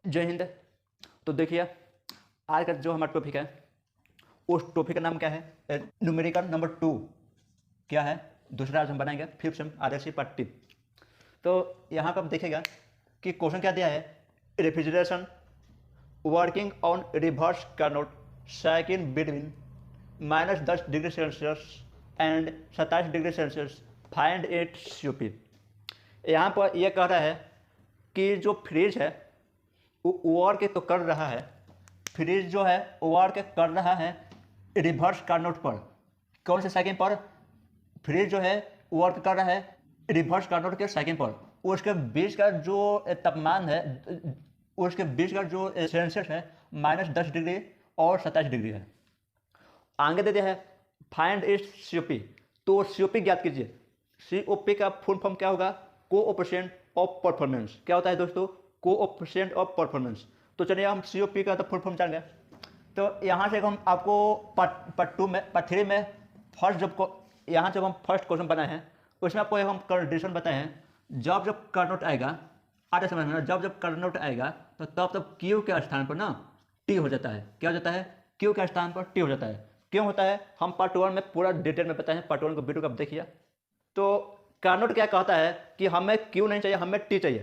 जय हिंद। तो देखिए, आज का जो हमारा टॉपिक है उस टॉपिक का नाम क्या है? न्यूमेरिकल नंबर 2 क्या है, दूसरा आज हम बनाएंगे 5th सेम आदर्शी पार्ट 2। तो यहाँ पर आप देखिएगा कि क्वेश्चन क्या दिया है, refrigeration working on reverse Carnot cycle between -10 degree Celsius and 27 degree Celsius, find it COP। यहाँ पर यह कह रहा है कि जो फ्रिज है वो वर्क तो कर रहा है, फ्रिज जो है वर्क कर रहा है रिवर्स कार्नोट पर। कौन से साइकिल पर? फ्रिज जो है वर्क कर रहा है रिवर्स कार्नोट के साइकिल पर। उसके बीच का जो तापमान है, उसके बीच का जो सेल्सियस है -10 डिग्री और 27 डिग्री है। आगे दे दिया है फाइंड इट COP। तो COP ज्ञात कीजिए। COP का फुल फॉर्म क्या होगा? Coefficient of performance. क्या होता है दोस्तों? Coefficient of performance. तो चलिए हम COP का तो फुल फॉर्म जान गए। तो यहाँ से हम आपको पार्ट 3 में यहाँ जब हम फर्स्ट क्वेश्चन बनाए हैं उसमें आपको हम कंडीशन बताए हैं, जब कार्नोट आएगा, आगे समझ में, जब कार्नोट आएगा तो तब Q के स्थान पर ना T हो जाता है। क्या हो जाता है? Q के स्थान पर T हो जाता है। क्यों होता है हम पार्ट 1 में पूरा डिटेल में बताए हैं, पार्ट 1 को वीडियो को आप देखिए। तो कार्नोट क्या कहता है कि हमें Q नहीं चाहिए, हमें T चाहिए,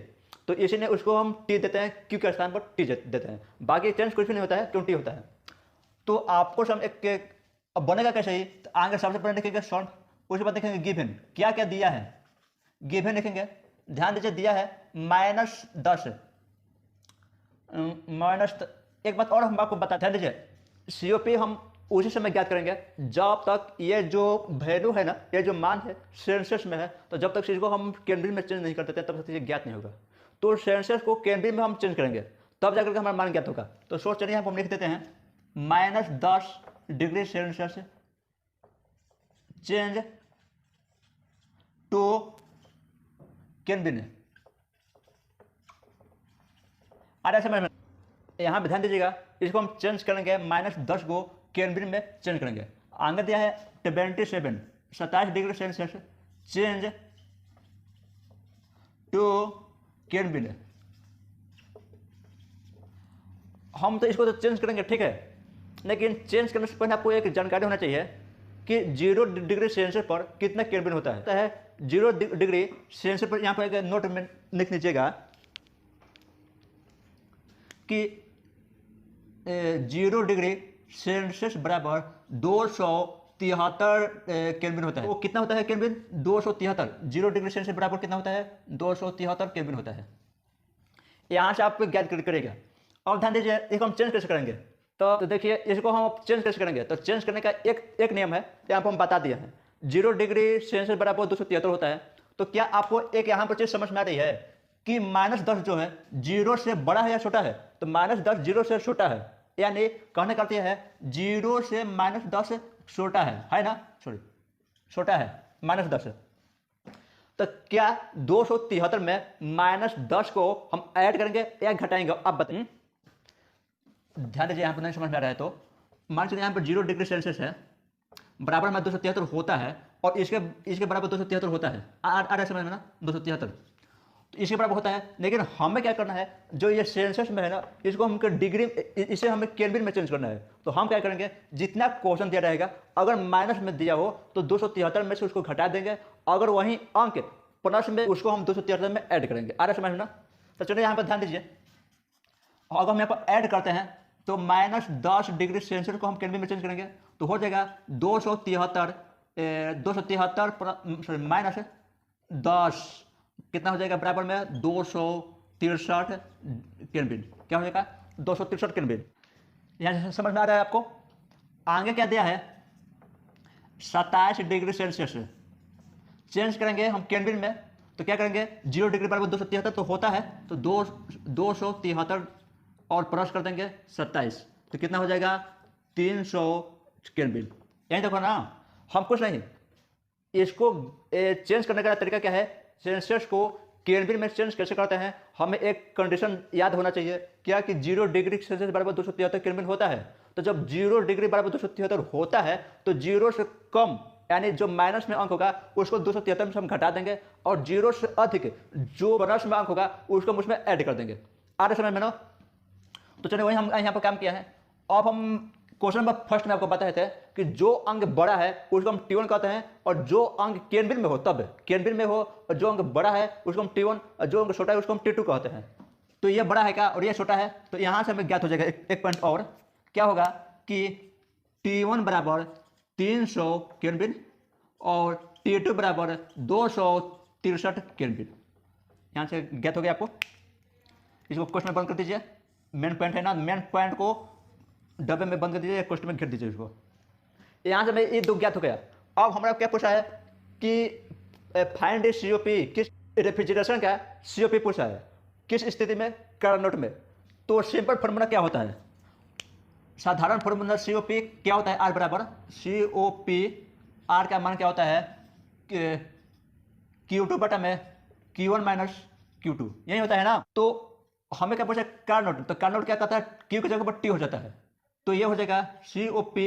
तो इसीलिए उसको हम T देते हैं, Q के स्थान पर T देते हैं। बाकी चेंज कुछ भी नहीं होता है, क्यों T होता है। तो आपको सब एक अब बनेगा कैसे ही, तो आगे सबसे पहले लिखेंगे सॉल्व, उसके बाद देखेंगे गिवन क्या क्या दिया है, गिवन लिखेंगे। ध्यान दीजिए दिया है -10 एक बात और हम आपको बता ध्यान दीजिए, COP हम उसी समय ज्ञात करेंगे जब तक ये जो वैल्यू है ना, ये जो मान है सेल्सियस में है, तो जब तक चीज़ को हम केल्विन में चेंज नहीं कर देते तब तक ये ज्ञात नहीं होगा। तो सेल्सियस को केल्विन में हम चेंज करेंगे तब जाकर के हमारा मान ज्ञात होगा। तो सोच चलिए हम लिख देते हैं -10 degree Celsius change to Kelvin. आधा समझ में, यहाँ पे ध्यान दीजिएगा, इसको हम चेंज करेंगे -10 को केल्विन में चेंज करेंगे। आगे दिया है 27 degree Celsius change to Kelvin. हम तो इसको तो चेंज करेंगे, ठीक है, लेकिन चेंज करने से पहले आपको एक जानकारी होना चाहिए कि 0 डिग्री सेल्सियस पर कितना केल्विन होता है। 0 डिग्री सेल्सियस पर यहाँ पर एक नोट में लिख लीजिएगा कि 0 डिग्री सेल्सियस बराबर 273 केल्विन होता है। वो कितना होता है केल्विन? 273। 0 डिग्री सेल्सियस बराबर कितना होता है? 273 केल्विन होता है। यहाँ से आपको ज्ञात करेगा। और ध्यान दीजिए इसको हम चेंज कैसे करेंगे, तो देखिए इसको हम चेंज कैसे करेंगे। तो चेंज करने का एक नियम है, यहाँ पर हम बता दिए हैं। 0 डिग्री सेल्सियस बराबर 273 होता है। तो क्या आपको एक यहाँ पर चीज समझ में आ रही है कि -10 जो है 0 से बड़ा है या छोटा है? तो -10 0 से छोटा है, यानी कहने का अर्थ यह है 0 से -10 छोटा है ना, सॉरी छोटा है -10। तो क्या 273 में -10 को हम ऐड करेंगे या घटाएंगे? आप बताइए। ध्यान दीजिए, यहाँ पर नहीं समझ में आ रहा है तो मान लीजिए यहाँ पर 0 डिग्री सेल्सियस है बराबर में 273 होता है, और इसके बराबर 273 होता है। आ रहा है समझ में ना, 273 तो इसके बराबर होता है। लेकिन हमें क्या करना है, जो ये सेल्सियस में है ना, इसको हम डिग्री, इसे हमें केल्विन में चेंज करना है। तो हम क्या करेंगे, जितना क्वेश्चन दिया रहेगा अगर माइनस में दिया हो तो 273 में से उसको घटा देंगे, अगर वहीं अंक प्लस में उसको हम 273 में ऐड करेंगे। आ रहा समझ में ना। तो चलिए यहाँ पर ध्यान दीजिए, अगर हम यहाँ पर ऐड करते हैं तो -10 डिग्री सेल्सियस को हम केल्विन में चेंज करेंगे तो हो जाएगा 273 -10 कितना हो जाएगा बराबर में 263 केल्विन। क्या हो जाएगा? 263 केल्विन। यहाँ से समझ में आ रहा है आपको। आगे क्या दिया है 27 डिग्री सेल्सियस चेंज करेंगे हम केल्विन में, तो क्या करेंगे 0 डिग्री बराबर 273 तो होता है, तो 273 और प्लस कर देंगे 27, तो कितना हो जाएगा 300 केल्विन। यही देखो ना, हम कुछ नहीं, इसको चेंज करने का तरीका क्या है, सेल्सियस को केल्विन में चेंज कैसे करते हैं, हमें एक कंडीशन याद होना चाहिए क्या कि 0 डिग्री सेल्सियस बराबर 273 केल्विन होता है। तो जब 0 डिग्री बराबर 273 होता है तो 0 से कम यानी जो माइनस में अंक होगा उसको 273 में हम घटा देंगे, और 0 से अधिक जो प्लस में अंक होगा उसको हम उसमें ऐड कर देंगे। आ रहा समझ में ना। तो चलिए वही हम यहाँ पर काम किया है। अब हम क्वेश्चन नंबर फर्स्ट में आपको बताए थे कि जो अंक बड़ा है उसको हम T1 कहते हैं, और जो अंक केंद्र में हो, तब केंद्र में हो, और जो अंक बड़ा है उसको हम T1, और जो अंक छोटा है उसको हम T2 कहते हैं। तो ये बड़ा है क्या और ये छोटा है, तो यहाँ से हमें ज्ञात हो जाएगा एक पॉइंट और क्या होगा कि T1 बराबर 300 केल्विन और T2 बराबर 263 केल्विन। यहाँ से ज्ञात हो गया आपको। इसको क्वेश्चन में बंद कर दीजिए, मेन पॉइंट है ना, मेन पॉइंट को डब्बे में बंद कर दीजिए, क्वेश्चन में घेर दीजिए इसको। यहाँ से मैं ये दो ज्ञात हो गया। अब हमारा क्या पूछा है कि फाइंड COP, किस रेफ्रिजरेशन का COP पूछा है, किस स्थिति में, कार्नोट में। तो सिंपल फार्मूला क्या होता है, साधारण फार्मूला COP क्या होता है, R बराबर COP, R का मान क्या होता है Q2 बटा में Q1 माइनस Q2, यही होता है ना। तो हमें क्या पूछा कार्नोट, तो कार्नोट क्या कहता है, Q की जगह पर T हो जाता है, तो ये हो जाएगा COP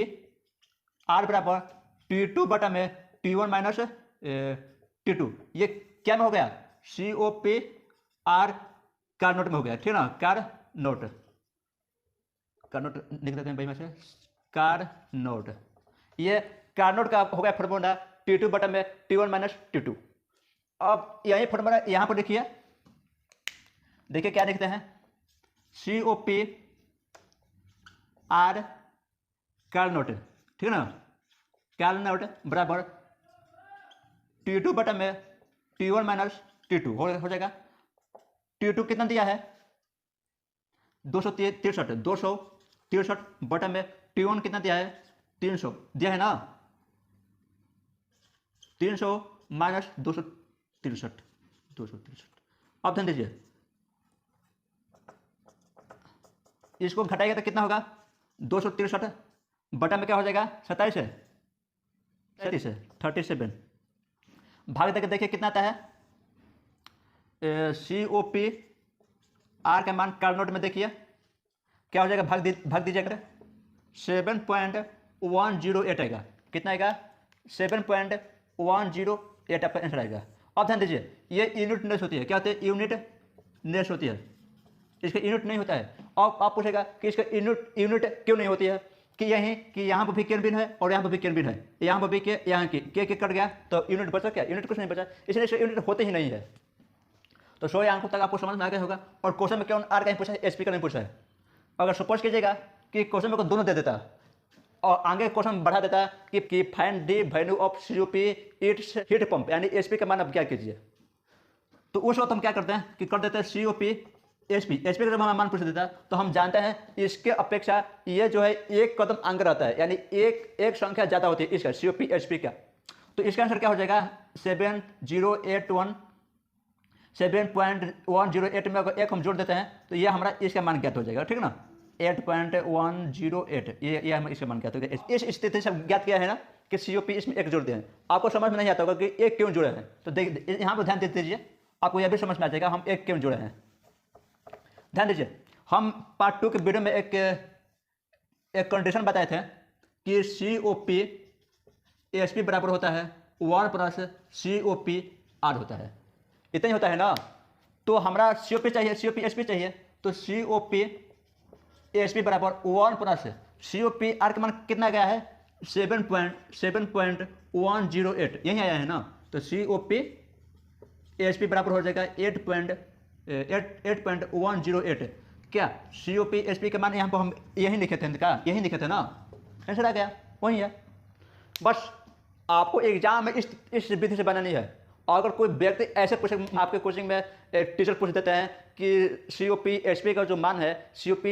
R बराबर T2 बटा में T1 माइनस T2। ये क्या में हो गया, COP R कार्नोट में हो गया, ठीक ना, कार्नोट लिख देते हैं भाई में से, कार्नोट। ये कार्नोट का हो गया फॉर्मूला T2 बटा में T1 माइनस T2। अब यही फॉर्मूला यहाँ पर देखिए क्या लिखते हैं, COP R कार्नोट, ठीक है ना, कार्नोट बराबर T2 बटा में T1 माइनस T2 हो जाएगा। T2 कितना दिया है 263 बटा में T1 कितना दिया है 300 दिया है ना, 300 माइनस 263। अब ध्यान दीजिए, इसको घटाएगा तो कितना होगा 263 बटा में क्या हो जाएगा 27 है, 37 भाग देकर देखिए कितना आता है, COP R का मान कार्नोट में देखिए क्या हो जाएगा, भाग दीजिए अगर 7.108 आएगा, कितना आएगा 7.108 आपका आंसर आएगा। अब ध्यान दीजिए ये यूनिट नेस होती है, क्या होती है, यूनिट नेस होती है, इसका यूनिट नहीं होता है। अब आप पूछेगा कि इसका यूनिट क्यों नहीं होती है, कि यहाँ पर भी केल्विन है और यहाँ पर भी केल्विन है, यहाँ पर भी के, यहाँ की के कट गया तो यूनिट बचा क्या, यूनिट कुछ नहीं बचा, इसलिए इसका यूनिट होते ही नहीं है। तो 100 अंकों तक आपको समझ में आ गया होगा। और क्वेश्चन में क्यों R का नहीं पूछा है, SP का नहीं पूछा है। अगर सपोज कीजिएगा कि क्वेश्चन में को दोनों दे देता और आगे क्वेश्चन बढ़ा देता कि find the value of COP it's heat pump, यानी SP का मान अब क्या कीजिए, तो उस वक्त हम क्या करते हैं कि कर देते हैं COP SP का जब हमारा मान पूछ देता है तो हम जानते हैं इसके अपेक्षा ये जो है एक कदम आगे रहता है, यानी एक संख्या ज़्यादा होती है इसका COP SP का। तो इसका आंसर क्या हो जाएगा 7.108 में अगर एक हम जोड़ देते हैं तो ये हमारा इसका मान ज्ञात हो जाएगा, ठीक है ना, 8.108 ये हमें इसका मान ज्ञात हो गया। इस स्थिति से ज्ञात किया है ना कि COP इसमें एक जोड़ दिए हैं। आपको समझ में नहीं आता होगा कि एक क्यों जुड़े हैं, तो देख यहाँ पर ध्यान दे दीजिए, आपको यह भी समझ में आ जाएगा हम एक क्यों जुड़े हैं। ध्यान दीजिए, हम पार्ट 2 के वीडियो में एक कंडीशन बताए थे कि COP SP बराबर होता है 1 प्लस COP R होता है, इतना ही होता है ना। तो हमारा COP चाहिए, COP SP चाहिए, तो COP SP बराबर 1 प्लस COP R का मान कितना गया है 7.108 यही आया है ना। तो COP SP बराबर हो जाएगा 8.108। क्या COP SP के मान यहाँ पर हम यही लिखे थे क्या, यही लिखे थे ना, आंसर आ गया वही है। बस आपको एग्जाम में इस विधि से बनानी है। अगर कोई व्यक्ति ऐसे पूछे, आपके कोचिंग में एक टीचर पूछ देते हैं कि COP SP का जो मान है COP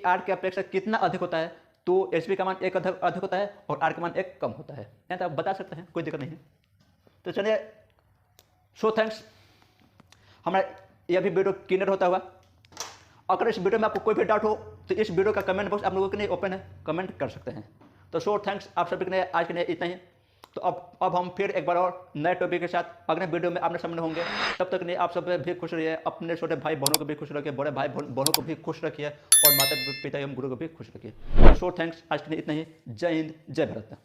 R के अपेक्षा कितना अधिक होता है, तो SP का मान एक अधिक होता है और R का मान एक कम होता है, तो आप बता सकते हैं, कोई दिक्कत नहीं है। तो चलिए, सो थैंक्स, हमारा यह भी वीडियो क्लियर होता हुआ। अगर इस वीडियो में आपको कोई भी डाउट हो तो इस वीडियो का कमेंट बॉक्स आप लोगों के लिए ओपन है, कमेंट कर सकते हैं। तो सो थैंक्स, आप सभी के लिए आज के लिए इतना ही। तो अब हम फिर एक बार और नए टॉपिक के साथ अगले वीडियो में आपने सामने होंगे। तब तक नहीं, आप सब भी खुश रहिए, अपने छोटे भाई बहनों को भी खुश रखिए, बड़े भाई बहनों को भी खुश रखिए और माता पिता एवं गुरु को भी खुश रखिए। सो थैंक्स, आज के लिए इतना ही। जय हिंद, जय भारत।